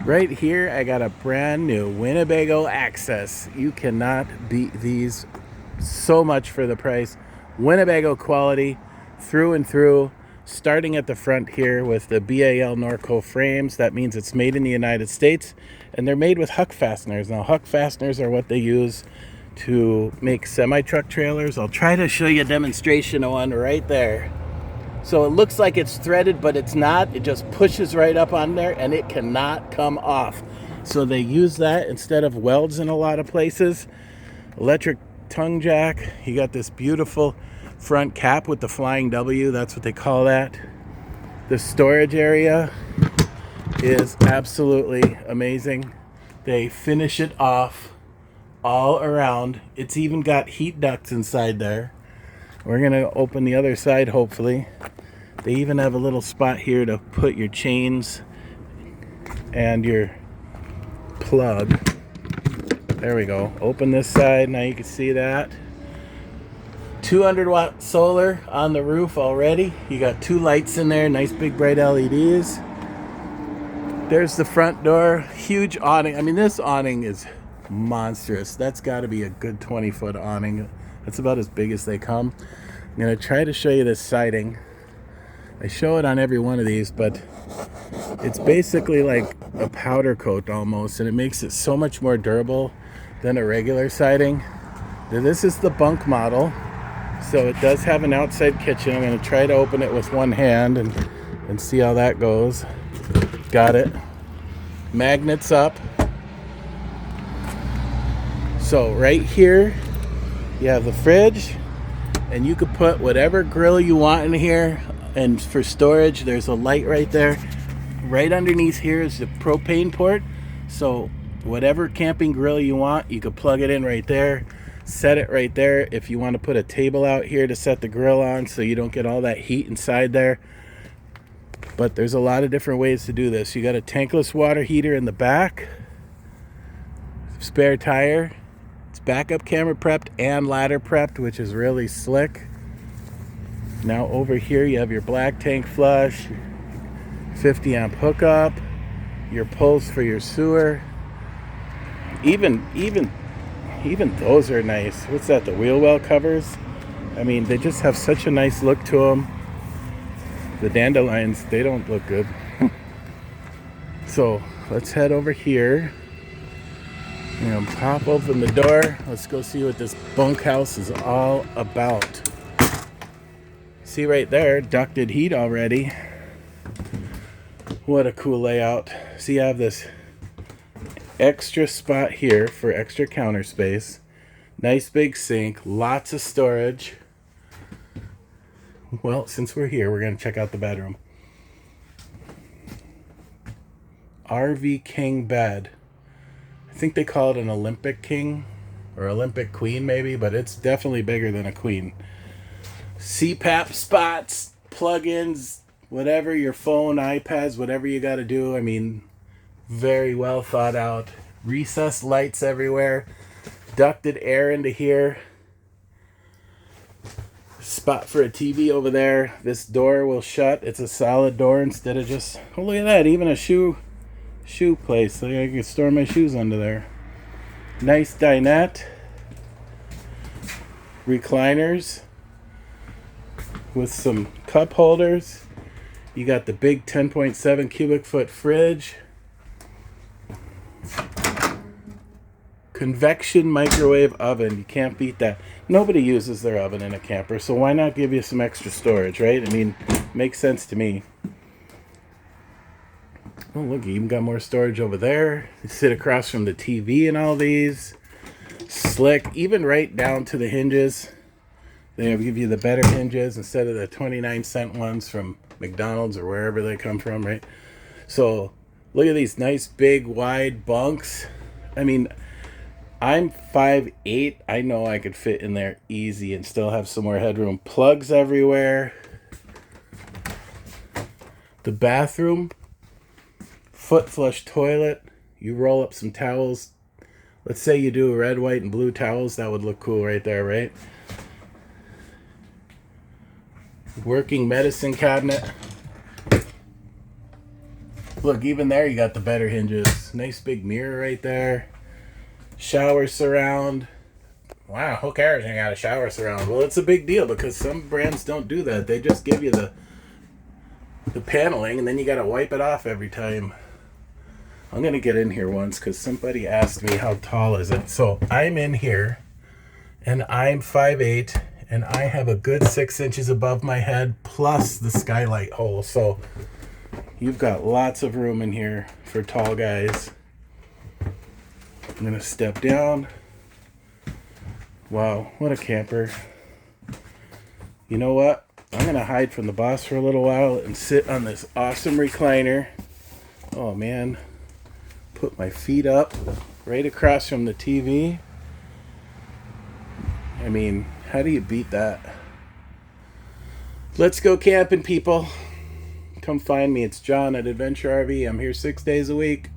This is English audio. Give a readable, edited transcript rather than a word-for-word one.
Right here, I got a brand new Winnebago Access. You cannot beat these so much for the price. Winnebago quality through and through. Starting at the front here with the BAL Norco frames. That means it's made in the United States. And they're made with huck fasteners. Now, huck fasteners are what they use to make semi-truck trailers. I'll try to show you a demonstration of one right there. So it looks like it's threaded, but it's not. It just pushes right up on there and it cannot come off. So they use that instead of welds in a lot of places. Electric tongue jack. You got this beautiful front cap with the flying W. That's what they call that. The storage area is absolutely amazing. They finish it off all around. It's even got heat ducts inside there. We're going to open the other side, hopefully. They even have a little spot here to put your chains and your plug. There we go. Open this side. Now you can see that. 200 watt solar on the roof already. You got 2 lights in there. Nice big bright LEDs. There's the front door. Huge awning. I mean, this awning is monstrous. That's got to be a good 20-foot awning. That's about as big as they come. I'm going to try to show you this siding. I show it on every one of these, but it's basically like a powder coat almost, and it makes it so much more durable than a regular siding. Now, this is the bunk model, so it does have an outside kitchen. I'm going to try to open it with one hand and see how that goes. Got it. Magnets up. So right here, you have the fridge, and you could put whatever grill you want in here. And for storage, there's a light right there. Right underneath here is the propane port. So whatever camping grill you want, you could plug it in right there. Set it right there. If you want to put a table out here to set the grill on so you don't get all that heat inside there. But there's a lot of different ways to do this. You got a tankless water heater in the back. Spare tire. It's backup camera prepped and ladder prepped, which is really slick. Now over here you have your black tank flush, 50 amp hookup, your poles for your sewer. Even those are nice. What's that? The wheel well covers. I mean, they just have such a nice look to them. The dandelions, they don't look good. So let's head over here. And pop open the door. Let's go see what this bunkhouse is all about. See right there, ducted heat already. What a cool layout. See, you have this extra spot here for extra counter space. Nice big sink, lots of storage. Well, since we're here, we're going to check out the bedroom. RV King bed. I think they call it an Olympic King or Olympic Queen maybe, but it's definitely bigger than a queen. CPAP spots, plugins, whatever, your phone, iPads, whatever you got to do. I mean, very well thought out. Recessed lights everywhere. Ducted air into here. Spot for a TV over there. This door will shut. It's a solid door instead of just, oh, look at that, even a shoe place. Like I can store my shoes under there. Nice dinette. Recliners with some cup holders. You got the big 10.7 cubic foot fridge. Convection microwave oven. You can't beat that. Nobody uses their oven in a camper, so why not give you some extra storage, right? I mean, makes sense to me. Oh, look, you even got more storage over there. You sit across from the TV and all these. Slick, even right down to the hinges. They give you the better hinges instead of the 29-cent ones from McDonald's or wherever they come from, right? So look at these nice big wide bunks. I mean, I'm 5'8". I know I could fit in there easy and still have some more headroom. Plugs everywhere. The bathroom, foot flush toilet. You roll up some towels. Let's say you do red, white, and blue towels. That would look cool right there, right? Working medicine cabinet. Look, even there you got the better hinges. Nice big mirror right there. Shower surround. Wow, who cares? You got a shower surround. Well, it's a big deal because some brands don't do that. They just give you the paneling and then you got to wipe it off every time. I'm going to get in here once because somebody asked me how tall is it. So I'm in here and I'm 5'8", and I have a good 6 inches above my head plus the skylight hole. So you've got lots of room in here for tall guys. I'm going to step down. Wow, what a camper. You know what? I'm going to hide from the boss for a little while and sit on this awesome recliner. Oh, man. Put my feet up right across from the TV. I mean, how do you beat that? Let's go camping, people. Come find me. It's John at Adventure RV. I'm here 6 days a week.